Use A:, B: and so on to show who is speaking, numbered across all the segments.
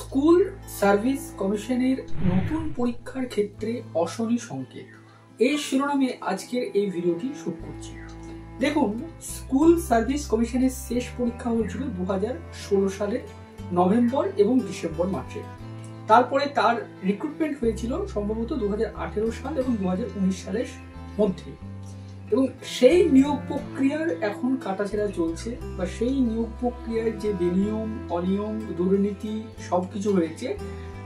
A: School service কমিশনের নতুন পরীক্ষার ক্ষেত্রে অশনি সংকেত, এই শিরোনামে আজকের এই ভিডিওটি শুরু করছি। দেখুন, স্কুল সার্ভিস কমিশনের শেষ পরীক্ষা হয়েছিল 2016 সালের নভেম্বর এবং ডিসেম্বর মাসে। তারপরে তার রিক্রুটমেন্ট হয়েছিল সম্ভবত 2018 সাল এবং 2019 সালের মধ্যে, এবং সেই নিয়োগ প্রক্রিয়ার এখন কাটাছেঁড়া চলছে, বা সেই নিয়োগ প্রক্রিয়ার যে বেনিয়ম অনিয়ম দুর্নীতি সবকিছু হয়েছে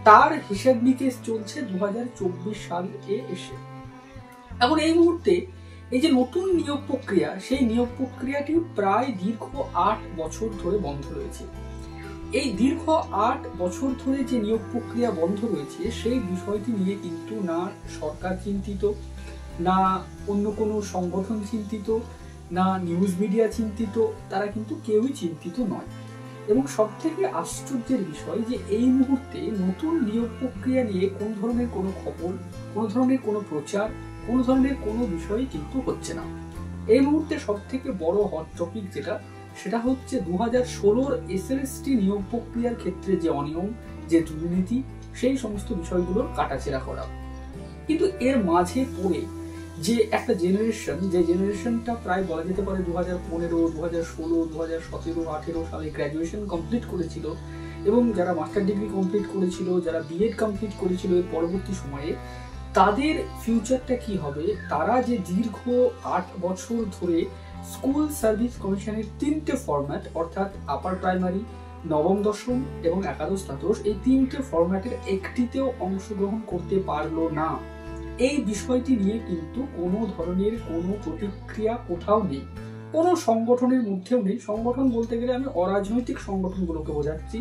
A: তার হিসাব নিকেশ চলছে 2024 সালে এসে। এখন এই মুহূর্তে এই যে নতুন নিয়োগ প্রক্রিয়া, সেই নিয়োগ প্রক্রিয়াটি প্রায় দীর্ঘ 8 বছর ধরে বন্ধ রয়েছে। এই দীর্ঘ 8 বছর ধরে যে নিয়োগ প্রক্রিয়া বন্ধ রয়েছে, সেই বিষয়টি নিয়ে কিন্তু না সরকার চিন্তিত, না অন্য কোনো সংগঠন চিন্তিত, না নিউজ মিডিয়া চিন্তিত, তারা কিন্তু কেউই চিন্তিত নয়। এবং সব থেকে আশ্চর্যের বিষয় যে এই মুহূর্তে নতুন নিয়োগ প্রক্রিয়া নিয়ে কোন ধরনের কোনো খবর, কোন ধরনের কোনো প্রচার, কোন ধরনের কোনো বিষয় কিন্তু হচ্ছে না। এই মুহূর্তে সব থেকে বড় হট টপিক সেটা হচ্ছে 2016 SLST নিয়োগ প্রক্রিয়ার ক্ষেত্রে যে অনিয়ম, যে দুর্নীতি, সেই সমস্ত বিষয়গুলোর কাটাছেঁড়া করা। কিন্তু এর মাঝে পড়ে যে একটা জেনারেশন, যে জেনারেশনটা প্রায় বলা যেতে পারে 2015, 2016, 2017, 18 সালে গ্র্যাজুয়েশন কমপ্লিট করেছিল, এবং যারা মাস্টার ডিগ্রি কমপ্লিট করেছিল, যারা বিএড কমপ্লিট করেছিল এর পরবর্তী সময়ে, তাদের ফিউচারটা কি হবে? তারা যে দীর্ঘ 8 বছর ধরে স্কুল সার্ভিস কমিশনের 3টে ফরম্যাট, অর্থাৎ আপার প্রাইমারি, নবম দশম এবং একাদশ দ্বাদশ, এই 3টে ফরম্যাটের একটিতেও অংশগ্রহণ করতে পারলো না, এই বিষয়টি নিয়ে কিন্তু কোনো ধরনের কোনো প্রতিক্রিয়া কোথাও নেই, কোনো সংগঠনের মধ্যেও নেই। সংগঠন বলতে গেলে আমি অরাজনৈতিক সংগঠনগুলোকে বোঝাচ্ছি,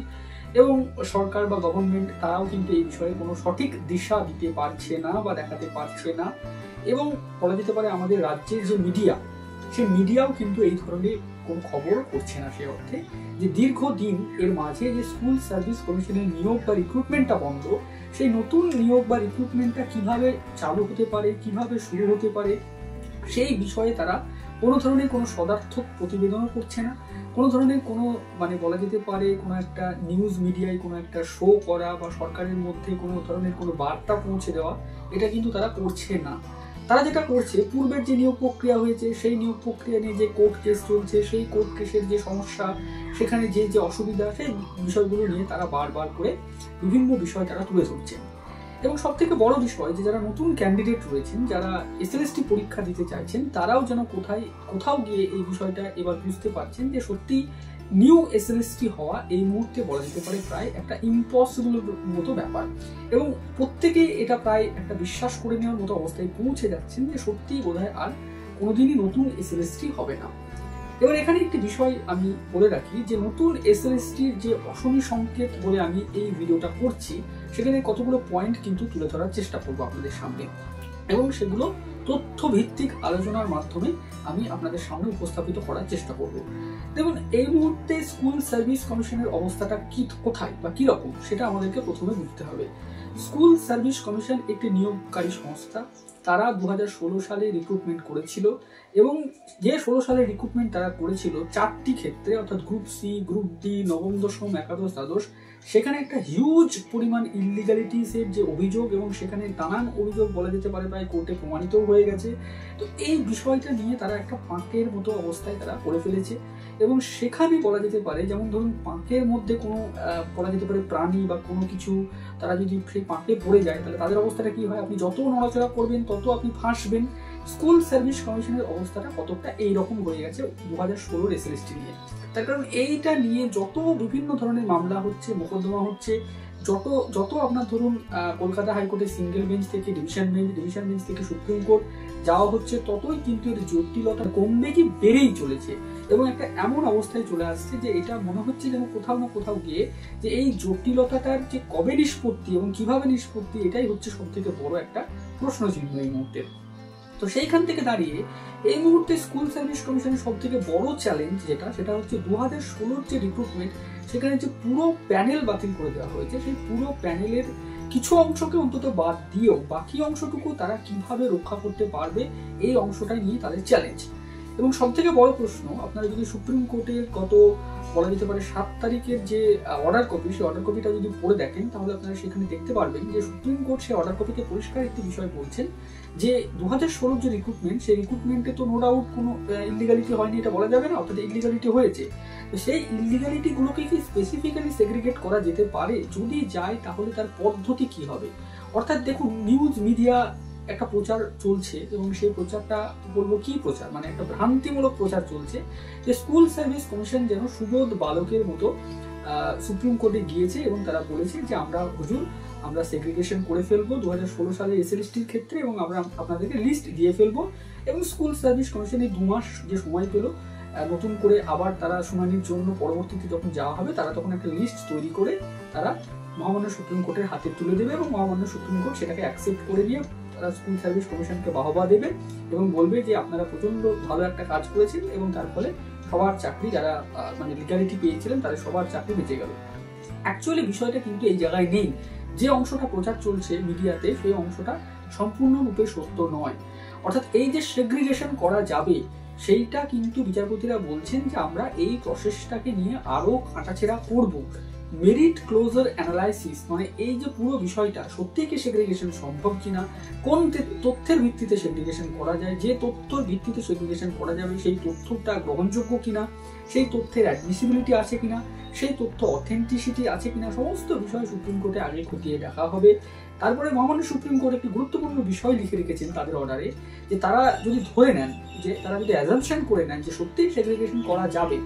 A: এবং সরকার বা গভর্নমেন্ট তারাও কিন্তু এই বিষয়ে কোনো সঠিক দিশা দিতে পারছে না বা দেখাতে পারছে না। এবং বলা যেতে পারে আমাদের রাজ্যের যে মিডিয়া, সেই মিডিয়াও কিন্তু এই ধরনের কোনো খবর করছে না। সে অর্থে যে দীর্ঘদিন এর মাঝে যে স্কুল সার্ভিস কমিশনের নিয়োগ বা রিক্রুটমেন্টটা বন্ধ, সেই নতুন নিয়োগ বা রিক্রুটমেন্টটা কিভাবে চালু হতে পারে, কিভাবে শুরু হতে পারে, সেই বিষয়ে তারা কোনো ধরনের কোনো সদার্থক প্রতিবেদনও করছে না। কোনো ধরনের কোনো বলা যেতে পারে কোনো একটা নিউজ মিডিয়ায় কোনো একটা শো করা বা সরকারের মধ্যে কোনো ধরনের কোনো বার্তা পৌঁছে দেওয়া, এটা কিন্তু তারা করছে না। তারা যেটা করছে, পূর্বের যে নিয়োগ প্রক্রিয়া হয়েছে, সেই নিয়োগ প্রক্রিয়া নিয়ে যে কোর্ট কেস চলছে, সেই কোর্ট কেসের যে সমস্যা, সেখানে যে যে অসুবিধা, সেই বিষয়গুলো নিয়ে তারা বারবার করে বিভিন্ন বিষয় তারা তুলে ধরছে। এবং সব থেকে বড় বিষয় যে যারা নতুন ক্যান্ডিডেট রয়েছেন, যারা SLST পরীক্ষা দিতে চাইছেন, তারাও যেন কোথাও গিয়ে এই বিষয়টা এবার বুঝতে পারছেন যে সত্যি নিউ SLST হওয়া এই মুহূর্তে বলা যেতে পারে প্রায় একটা ইম্পসিবল মতো ব্যাপার, এবং প্রত্যেকেই এটা প্রায় একটা বিশ্বাস করে নেওয়ার মতো অবস্থায় পৌঁছে যাচ্ছেন যে সত্যিই বোধহয় আর কোনোদিনই নতুন SLST হবে না। এবার এখানে একটি বিষয় আমি বলে রাখি যে নতুন SLSTর যে অশনি সংকেত বলে আমি এই ভিডিওটা করছি, সেখানে কতগুলো পয়েন্ট কিন্তু তুলে ধরার চেষ্টা করবো আপনাদের সামনে, এবং সেগুলো তথ্য ভিত্তিক আলোচনার মাধ্যমে আমি আপনাদের সামনে উপস্থাপিত করার চেষ্টা করব। দেখুন, এই মুহূর্তে স্কুল সার্ভিস কমিশনের অবস্থাটা কোথায় বা কি রকম, সেটা আমাদেরকে প্রথমে বুঝতে হবে। স্কুল সার্ভিস কমিশন একটি নিয়োগকারী সংস্থা। তারা 2016 সালে রিক্রুটমেন্ট করেছিল, এবং যে 16 সালে রিক্রুটমেন্ট তারা করেছিল 4টি ক্ষেত্রে, অর্থাৎ গ্রুপ সি, গ্রুপ ডি, নবম দশম, একাদশ দ্বাদশ, সেখানে একটা হিউজ পরিমাণ ইললিগালিটিসের যে অভিযোগ, এবং সেখানে নানান অভিযোগ বলা যেতে পারে প্রায় কোর্টে প্রমাণিত হয়ে গেছে। তো এই বিষয়টা নিয়ে তারা একটা পাঁকের মতো অবস্থায় তারা করে ফেলেছে, এবং সেখানে বলা যেতে পারে, যেমন ধরুন পাঁকের মধ্যে কোনো বলা যেতে পারে প্রাণী বা কোনো কিছু তারা যদি সেই পাঁকে পড়ে যায়, তাহলে তাদের অবস্থাটা কি হয়? আপনি যত নড়াচড়া করবেন তত আপনি ফাঁসবেন। স্কুল সার্ভিস কমিশনের অবস্থাটা কতটা এইরকম হয়ে গেছে 2016 SLST নিয়ে। তার কারণ এইটা নিয়ে যত বিভিন্ন ধরনের মামলা হচ্ছে, মোকদ্দমা হচ্ছে, যত আপনার ধরুন কলকাতা হাইকোর্টের সিঙ্গেল বেঞ্চ থেকে ডিভিশন বেঞ্চ থেকে সুপ্রিম কোর্ট যাওয়া হচ্ছে, ততই কিন্তু এর জটিলতা কমবে কি বেড়েই চলেছে, এবং একটা এমন অবস্থায় চলে আসছে যে এটা মনে হচ্ছে যেন কোথাও না কোথাও গিয়ে যে এই জটিলতাটার যে কবে নিষ্পত্তি এবং কিভাবে নিষ্পত্তি, এটাই হচ্ছে সব থেকে বড় একটা প্রশ্নচিহ্ন এই মুহূর্তে। তো সেইখান থেকে দাঁড়িয়ে এই মুহূর্তে স্কুল সার্ভিস কমিশনের সব থেকে বড় চ্যালেঞ্জ সেটা হচ্ছে 2016 যে রিক্রুটমেন্ট, সেখানে যে পুরো প্যানেল বাতিল করে দেওয়া হয়েছে, সেই পুরো প্যানেলের কিছু অংশকে অন্তত বাদ দিয়েও বাকি অংশটুকু তারা কিভাবে রক্ষা করতে পারবে, এই অংশটাই নিয়ে তাদের চ্যালেঞ্জ। এবং সব থেকে বড় প্রশ্ন, আপনারা যদি সুপ্রিম কোর্টের গত বলা যেতে পারে 7 তারিখের যে অর্ডার কপি, সেই অর্ডার কপিটা যদি পড়ে দেখেন তাহলে আপনারা সেখানে দেখতে পারবেন যে সুপ্রিম কোর্ট সেই অর্ডার কপিতে পরিষ্কার একটি বিষয় বলছেন যে 2016 যে রিক্রুটমেন্ট, সেই রিক্রুটমেন্টে তো নো ডাউট কোনো ইলিগালিটি হয়নি এটা বলা যাবে না, অর্থাৎ ইলিগালিটি হয়েছে। তো সেই ইলিগালিটি গুলোকে কি স্পেসিফিক্যালি সেগ্রিগেট করা যেতে পারে? যদি যায় তাহলে তার পদ্ধতি কি হবে? অর্থাৎ দেখুন, নিউজ মিডিয়া একটা প্রচার চলছে এবং সেই প্রচারটা বলবো কি প্রচার, মানে একটা ভ্রান্তিমূলক প্রচার চলছে যে স্কুল সার্ভিস কমিশন যেন সুবোধ বালকের মতো সুপ্রিম কোর্টে গিয়েছে এবং তারা বলেছে যে আমরা সেগ্রিগেশন করে ফেলবো 2016 সালে এসএলএসটির ক্ষেত্রে এবং আমরা আপনাদেরকে লিস্ট দিয়ে ফেলবো। এবং স্কুল সার্ভিস কমিশন এই 2 মাস যে সময় পেল নতুন করে আবার তারা শুনানির জন্য পরবর্তীতে যখন যাওয়া হবে তারা তখন একটা লিস্ট তৈরি করে তারা মহামান্য সুপ্রিম কোর্টের হাতে তুলে দেবে এবং মহামান্য সুপ্রিম কোর্ট সেটাকে অ্যাকসেপ্ট করে নিয়ে তারা স্কুল সার্ভিস কমিশনকে বাহবা দেবে এবং বলবে যে আপনারা প্রচন্ড ভালো একটা কাজ করেছেন এবং তার ফলে সবার চাকরি, যারা মানে লিগালিটি পেয়েছিলেন তাদের সবার চাকরি বেঁচে গেল। অ্যাকচুয়ালি বিষয়টা কিন্তু এই জায়গায় নেই। যে অংশটা প্রচার চলছে মিডিয়াতে সেই অংশটা সম্পূর্ণরূপে সত্য নয়। অর্থাৎ এই যে সেগ্রিগেশন করা যাবে সেইটা কিন্তু বিচারপতিরা বলছেন যে আমরা এই প্রসেসটাকে নিয়ে আরো কাটাছেড়া করব। মেরিট ক্লোজার অ্যানালাইসিস, মানে এই যে পুরো বিষয়টা সত্যি কি সেগ্রিগেশন সম্ভব কিনা, কোন তথ্যের ভিত্তিতে সেগ্রিগেশন করা যায়, যে তথ্যের ভিত্তিতে সেগ্রিগেশন করা যাবে সেই তথ্যটা গ্রহণযোগ্য কিনা, সেই তথ্যের অ্যাডমিসিবিলিটি আছে কিনা, সেই তথ্য অথেন্টিসিটি আছে কিনা, সমস্ত বিষয় সুপ্রিম কোর্টে আগে খতিয়ে দেখা হবে। তারপরে মহামান্য সুপ্রিম কোর্ট একটি গুরুত্বপূর্ণ বিষয় লিখে রেখেছেন তাদের অর্ডারে, যে তারা যদি ধরে নেন, যে তারা যদি অ্যাজাম্পশন করে নেন যে সত্যিই সেগ্রিগেশন করা যাবে,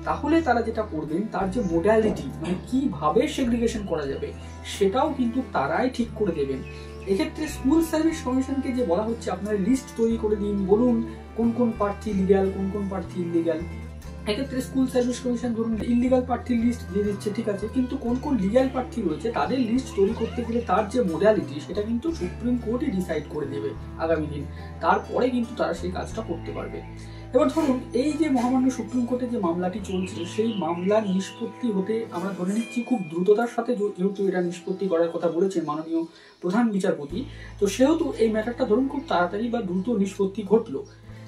A: তাহলে তারা যেটা করবেন তার যে মোডালিটি, মানে কিভাবে সেগ্রিগেশন করা যাবে সেটাও কিন্তু তারাই ঠিক করে দেবেন। এক্ষেত্রে স্কুল সার্ভিস কমিশনকে যে বলা হচ্ছে আপনারা লিস্ট তৈরি করে দিন, বলুন কোন কোন প্রার্থী লিগ্যাল, কোন কোন প্রার্থী ইলিগ্যাল। এক্ষেত্রে স্কুল সার্ভিস কমিশন ধরুন ইলিগাল প্রার্থীর লিস্ট দিয়ে দিচ্ছে, ঠিক আছে, কিন্তু কোন কোন লিগ্যাল প্রার্থী রয়েছে তাদের লিস্ট তৈরি করতে গেলে তার যে মোডালিটি সেটা কিন্তু সুপ্রিম কোর্টই ডিসাইড করে দেবে আগামী দিন। তারপরে কিন্তু তারা সেই কাজটা করতে পারবে। এবার ধরুন এই যে মহামান্য সুপ্রিম কোর্টে যে মামলাটি চলছে সেই মামলার নিষ্পত্তি হতে আমরা ধরে নিচ্ছি খুব দ্রুততার সাথে, যেহেতু এটা নিষ্পত্তি করার কথা বলেছেন মাননীয় প্রধান বিচারপতি, তো সেহেতু এই ম্যাটারটা ধরুন খুব তাড়াতাড়ি বা দ্রুত নিষ্পত্তি ঘটলো।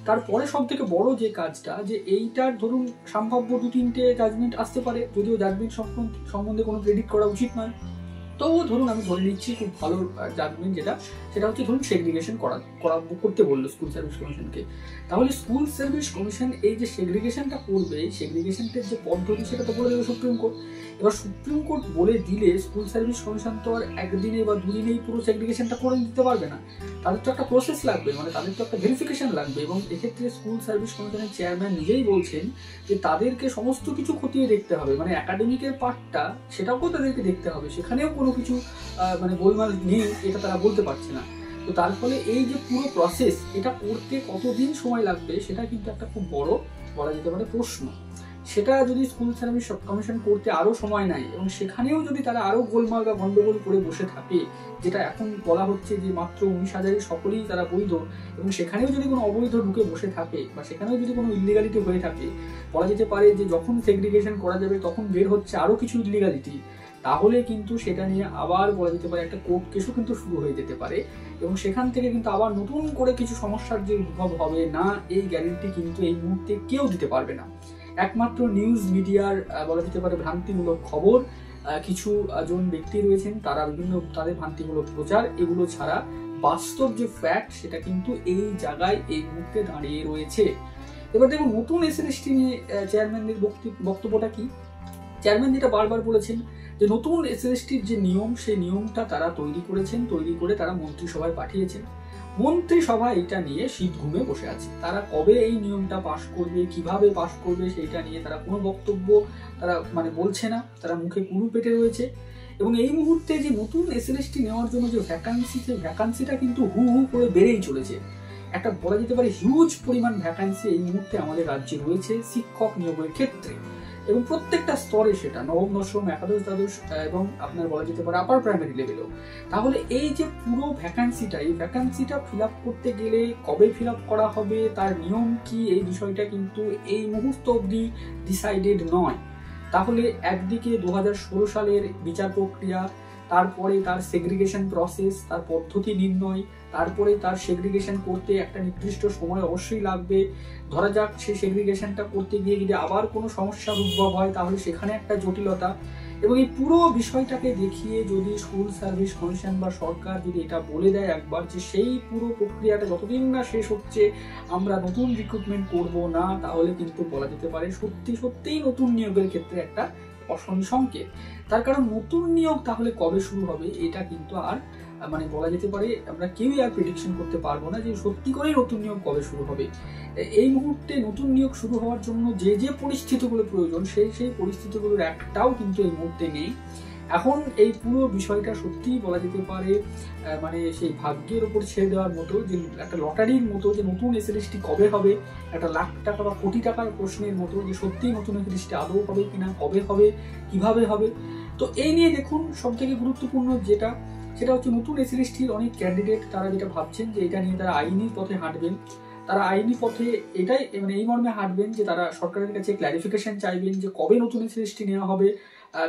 A: তারপরে সব থেকে বড় যে কাজটা, যে এইটার ধরুন সম্ভাব্য 2-3টে জাজমেন্ট আসতে পারে, যদিও জাজমেন্ট সম্বন্ধে কোনো প্রেডিক্ট করা উচিত নয়, তবুও ধরুন আমি ধরে নিচ্ছি খুব ভালো জাজমেন্ট সেটা হচ্ছে ধরুন সেগ্রিগেশন করতে বললো স্কুল সার্ভিস কমিশনকে। তাহলে স্কুল সার্ভিস কমিশন এই যে সেগ্রিগেশনটা করবে, এই সেগ্রিগেশনটার যে পদ্ধতি সেটা তো বলে দেবে সুপ্রিম কোর্ট। এবার সুপ্রিম কোর্ট বলে দিলে স্কুল সার্ভিস কমিশন তো আর একদিনে বা দুদিনেই পুরো সেগ্রিগেশনটা করে দিতে পারবে না, তাদের তো একটা প্রসেস লাগবে, মানে তাদের তো একটা ভেরিফিকেশন লাগবে। এবং এক্ষেত্রে স্কুল সার্ভিস কমিশনের চেয়ারম্যান নিজেই বলছেন যে তাদেরকে সমস্ত কিছু খতিয়ে দেখতে হবে, মানে একাডেমিকের পার্টটা সেটাও তাদেরকে দেখতে হবে, সেখানেও কোনো কিছু মানে গোলমাল নেই এটা তারা বলতে পারছে না। তো তার ফলে এই যে পুরো প্রসেস এটা করতে কতদিন সময় লাগবে সেটা কিন্তু একটা খুব বড় বলা যেতে পারে প্রশ্ন। সেটা যদি স্কুল সার্ভিস কমিশন করতে আরো সময় নেয় এবং সেখানেও যদি তারা আরো গোলমাল বা গন্ডগোল করে বসে থাকে, যেটা এখন বলা হচ্ছে যে মাত্র 19,000 সকলেই তারা বৈধ, এবং সেখানেও যদি কোনো অবৈধ ঢুকে বসে থাকে বা সেখানেও যদি কোনো ইলিগালিটি হয়ে থাকে, বলা যেতে পারে যে যখন সেগ্রিগেশন করা যাবে তখন বের হচ্ছে আরো কিছু ইলিগালিটি, তাহলে কিন্তু সেটা নিয়ে আবার বলা যেতে পারে একটা কোর্ট কেসও কিন্তু শুরু হয়ে যেতে পারে এবং সেখান থেকে কিন্তু আবার নতুন করে কিছু সমস্যার যে উদ্ভব হবে না, এই গ্যারেন্টি কিন্তু এই মুহূর্তে কেউ দিতে পারবে না। একমাত্র নিউজ মিডিয়ার বলা যেতে পারে ভ্রান্তিমূলক খবর, কিছু জন ব্যক্তি রয়েছেন তারা বিভিন্ন তাদের ভ্রান্তিমূলক প্রচার, এগুলো ছাড়া বাস্তব যে ফ্যাক্ট সেটা কিন্তু এই জায়গায় এই মুহূর্তে দাঁড়িয়ে রয়েছে। এবার দেখুন নতুন এসএলএসটি নিয়ে চেয়ারম্যানদের বক্তব্যটা কি। চেয়ারম্যান যেটা বারবার বলেছেন যে নতুন এসএলএসটির যে নিয়ম সেই নিয়মটা তারা তৈরি করেছেন, তৈরি করে তারা মন্ত্রিসভায় পাঠিয়েছেন। মন্ত্রিসভা এটা নিয়ে শীত ঘুমে বসে আছে, তারা কবে এই নিয়মটা পাশ করবে, কিভাবে পাশ করবে সেইটা নিয়ে তারা কোনো বক্তব্য তারা মানে বলছে না, তারা মুখে কুলু পেটে রয়েছে। এবং এই মুহূর্তে যে নতুন এসএলএসটি নেওয়ার জন্য যে ভ্যাকান্সিটা কিন্তু হু হু করে বেড়েই চলেছে। একটা বলা যেতে পারে হিউজ পরিমাণ ভ্যাকান্সি এই মুহূর্তে আমাদের রাজ্যে রয়েছে শিক্ষক নিয়োগের ক্ষেত্রে, এবং প্রত্যেকটা স্তরে সেটা নবম, দশম, একাদশ, দ্বাদশ এবং আপনার বলা যেতে পারে আপার প্রাইমারি লেভেলেও। তাহলে এই যে পুরো ভ্যাকান্সিটা, এই ভ্যাকান্সিটা ফিল আপ করতে গেলে কবে ফিল আপ করা হবে, তার নিয়ম কি, এই বিষয়টা কিন্তু এই মুহূর্ত অবধি ডিসাইডেড নয়। তাহলে একদিকে 2016 সালের বিচার প্রক্রিয়া, তারপরে তার সেগ্রিগেশন প্রসেস, তার পদ্ধতি নির্ণয়, তারপরে তার সেগ্রিগেশন করতে একটা নির্দিষ্ট সময় অবশ্যই লাগবে। ধরা যাক সেই সেগ্রিগেশনটা করতে গিয়ে যদি আবার কোনো সমস্যার উদ্ভব হয় তাহলে সেখানে একটা জটিলতা। এবং এই পুরো বিষয়টাকে দেখিয়ে যদি স্কুল সার্ভিস কমিশন বা সরকার যদি এটা বলে দেয় একবার যে সেই পুরো প্রক্রিয়াটা যতদিন না শেষ হচ্ছে আমরা নতুন রিক্রুটমেন্ট করব না, তাহলে কিন্তু বলা যেতে পারে সত্যিই নতুন নিয়োগের ক্ষেত্রে একটা অশনি সংকেত। তার কারণ নতুন নিয়োগ তাহলে কবে শুরু হবে এটা কিন্তু আর মানে বলা যেতে পারে আমরা কেউই আর প্রেডিকশন করতে পারবো না যে সত্যি করেই নতুন নিয়োগ কবে শুরু হবে। এই মুহূর্তে নতুন নিয়োগ শুরু হওয়ার জন্য যে পরিস্থিতিগুলো প্রয়োজন সেই পরিস্থিতিগুলোর একটাও কিন্তু এই মুহূর্তে নেই। এখন এই পুরো বিষয়টা সত্যিই বলা যেতে পারে মানে সেই ভাগ্যের উপর ছেড়ে দেওয়ার মতো, যে একটা লটারির মতো, যে নতুন এসএলএসটি কবে হবে, একটা লাখ টাকা বা কোটি টাকার প্রশ্নের মতো, যে সত্যিই নতুন এসএলএসটি আদৌ হবে কিনা, কবে হবে, কিভাবে হবে। তো এই নিয়ে দেখুন সব থেকে গুরুত্বপূর্ণ সেটা হচ্ছে নতুন এসএলএসটির অনেক ক্যান্ডিডেট তারা যেটা ভাবছেন যে এটা নিয়ে তারা আইনি পথে হাঁটবেন। তারা আইনি পথে এটাই মানে এই মর্মে হাঁটবেন যে তারা সরকারের কাছে ক্ল্যারিফিকেশন চাইবেন যে কবে নতুন এসএলএসটি নেওয়া হবে।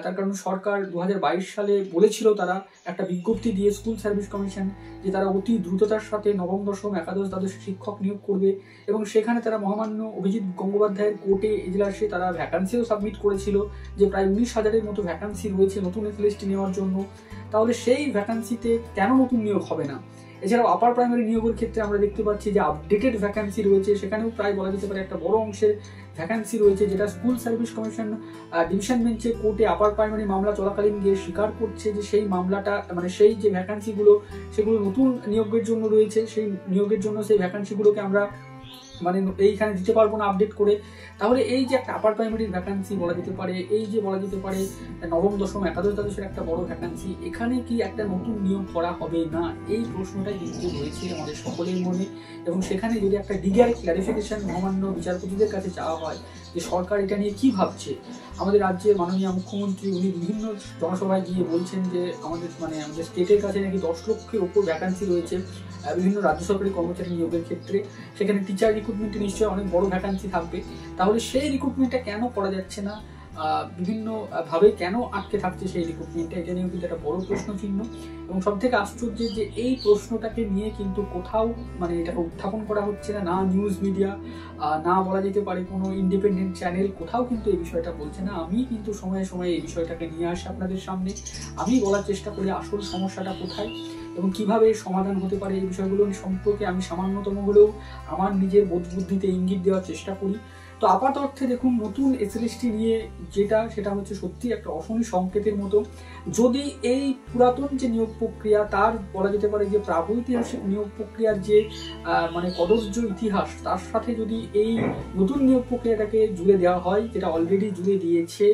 A: তার কারণ সরকার 2022 সালে বলেছিল, তারা একটা বিজ্ঞপ্তি দিয়ে স্কুল সার্ভিস কমিশন, যে তারা অতি দ্রুততার সাথে নবম দশম একাদশ দ্বাদশ শিক্ষক নিয়োগ করবে। এবং সেখানে তারা মহামান্য অভিজিৎ গঙ্গোপাধ্যায়ের কোর্টে এজলাসে তারা ভ্যাকান্সিও সাবমিট করেছিল যে প্রায় 19,000-এর মতো ভ্যাকান্সি রয়েছে নতুন এসএলএসটি নেওয়ার জন্য। তাহলে সেই ভ্যাকান্সিতে কেন নতুন নিয়োগ হবে না? এছাড়াও আপার প্রাইমারি নিয়োগের ক্ষেত্রে আমরা দেখতে পাচ্ছি যে আপডেটেড ভ্যাকান্সি রয়েছে, সেখানেও প্রায় বলা যেতে পারে একটা বড় অংশের ভ্যাকান্সি রয়েছে, যেটা স্কুল সার্ভিস কমিশন ডিভিশন বেঞ্চে কোর্টে আপার প্রাইমারি মামলা চলাকালীন গিয়ে স্বীকার করছে যে সেই মামলাটা মানে সেই যে ভ্যাকান্সিগুলো সেগুলো নতুন নিয়োগের জন্য রয়েছে, সেই নিয়োগের জন্য সেই ভ্যাকান্সিগুলোকে আমরা মানে এইখানে দিতে পারবো না আপডেট করে। তাহলে এই যে একটা আপার প্রাইমারির ভ্যাকান্সি বলা যেতে পারে, এই যে বলা যেতে পারে নবম দশম একাদশ দ্বাদশের একটা বড় ভ্যাকান্সি, এখানে কি একটা নতুন নিয়োগ করা হবে না? এই প্রশ্নটাই কিন্তু রয়েছে আমাদের সকলের মনে। এবং সেখানে যদি একটা লিগ্যাল ক্ল্যারিফিকেশন মহামান্য বিচারপতিদের কাছে চাওয়া হয় যে সরকার এটা নিয়ে কি ভাবছে। আমাদের রাজ্যের মাননীয় মুখ্যমন্ত্রী উনি বিভিন্ন জনসভায় গিয়ে বলছেন যে আমাদের স্টেটের কাছে নাকি 10 লক্ষের উপর ভ্যাকান্সি রয়েছে বিভিন্ন রাজ্য সরকারি কর্মচারী নিয়োগের ক্ষেত্রে। সেখানে টিচার রিক্রুটমেন্টে নিশ্চয়ই অনেক বড় ভ্যাকান্সি থাকবে। তাহলে সেই রিক্রুটমেন্টটা কেন করা যাচ্ছে না, বিভিন্ন ভাবে কেন আটকে থাকছে সেই রিক্রুটমেন্টটা, এটা নিয়েও কিন্তু একটা বড় প্রশ্ন চিহ্ন। এবং সব থেকে আশ্চর্যের যে এই প্রশ্নটাকে নিয়ে কিন্তু কোথাও মানে এটাকে উত্থাপন করা হচ্ছে না, নিউজ মিডিয়া না বলা যেতে পারে কোনো ইন্ডিপেন্ডেন্ট চ্যানেল কোথাও কিন্তু এই বিষয়টা বলছে না। আমি কিন্তু সময়ে সময়ে এই বিষয়টাকে নিয়ে আসি আপনাদের সামনে, আমি বলার চেষ্টা করি আসল সমস্যাটা কোথায় এবং কিভাবে সমাধান হতে পারে। এই বিষয়গুলো সম্পর্কে আমি সামান্যতম হলেও আমার নিজের বোধ বুদ্ধিতে ইঙ্গিত দেওয়ার চেষ্টা করি। তো আপাত অর্থে দেখুন নতুন এসএলএসটি নিয়ে সেটা হচ্ছে সত্যি একটা অশনি সংকেতের মতো। যদি এই পুরাতন যে নিয়োগ প্রক্রিয়া তার বলা যেতে পারে যে প্রাগৈতিহাসিক নিয়োগ প্রক্রিয়ার যে মানে কদর্য ইতিহাস, তার সাথে যদি এই নতুন নিয়োগ প্রক্রিয়াটাকে জুড়ে দেওয়া হয়, যেটা অলরেডি জুড়ে দিয়েছে,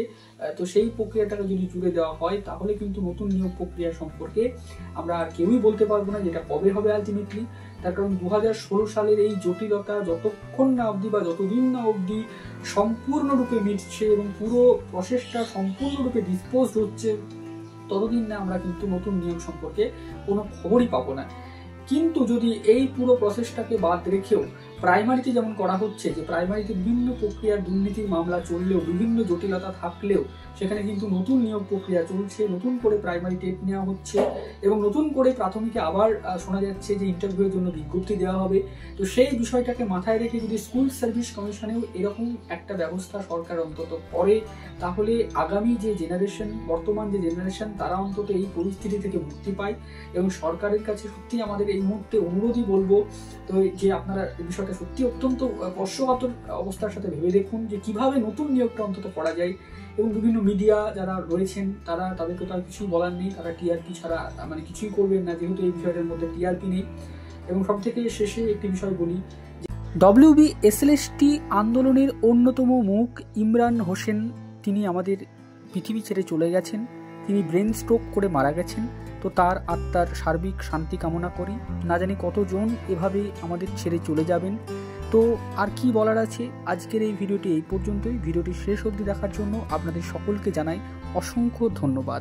A: তো সেই প্রক্রিয়াটাকে যদি জুড়ে দেওয়া হয় তাহলে কিন্তু নতুন নিয়োগ প্রক্রিয়া সম্পর্কে আমরা আর কেউই বলতে পারবো না যেটা কবে হবে আলটিমেটলি। তার কারণ 2016 সালের এই জটিলতা যতক্ষণ না অবধি বা যতদিন না অবধি সম্পূর্ণরূপে মিটছে এবং পুরো প্রসেসটা সম্পূর্ণরূপে ডিসপোজ হচ্ছে, ততদিন না আমরা কিন্তু নতুন নিয়োগ সম্পর্কে কোনো খবরই পাবো না। কিন্তু যদি এই পুরো প্রসেসটাকে বাদ রেখেও প্রাইমারিতে যেমন করা হচ্ছে, যে প্রাইমারিতে বিভিন্ন প্রক্রিয়ার দুর্নীতির মামলা চললেও, বিভিন্ন জটিলতা থাকলেও সেখানে কিন্তু নতুন নিয়োগ প্রক্রিয়া চলছে, নতুন করে প্রাইমারি টেট নেওয়া হচ্ছে এবং নতুন করে প্রাথমিকে আবার শোনা যাচ্ছে যে ইন্টারভিউয়ের জন্য বিজ্ঞপ্তি দেওয়া হবে। তো সেই বিষয়টাকে মাথায় রেখে যদি স্কুল সার্ভিস কমিশনেও এরকম একটা ব্যবস্থা সরকার অন্তত করে, তাহলে আগামী যে জেনারেশন, বর্তমান যে জেনারেশন, তারা অন্তত এই পরিস্থিতি থেকে মুক্তি পায়। এবং সরকারের কাছে সত্যি আমাদের এই মুহূর্তে অনুরোধই বলবো তো যে আপনারা এই বিষয়টা সত্যি অত্যন্ত স্পর্শকাতর অবস্থার সাথে ভেবে দেখুন যে কিভাবে নতুন নিয়োগটা অন্তত করা যায়। এবং বিভিন্ন মিডিয়া যারা রয়েছেন তাদেরকে তো আর কিছুই বলার নেই, তারা টিআরপি ছাড়া মানে কিছুই করবেন না, যেহেতু এই বিষয়টার মধ্যে টিআরপি নেই। এবং সব থেকে শেষে একটি বিষয় বলি, WBSLST আন্দোলনের অন্যতম মুখ ইমরান হোসেন তিনি আমাদের পৃথিবী ছেড়ে চলে গেছেন, তিনি ব্রেন স্ট্রোক করে মারা গেছেন। তো তার আত্মার সার্বিক শান্তি কামনা করি। না জানি কতজন এভাবে আমাদের ছেড়ে চলে যাবেন। তো আর কি বলার আছে, আজকের এই ভিডিওটি এই পর্যন্তই। ভিডিওটি শেষ অবধি দেখার জন্য আপনাদের সকলকে জানাই অসংখ্য ধন্যবাদ।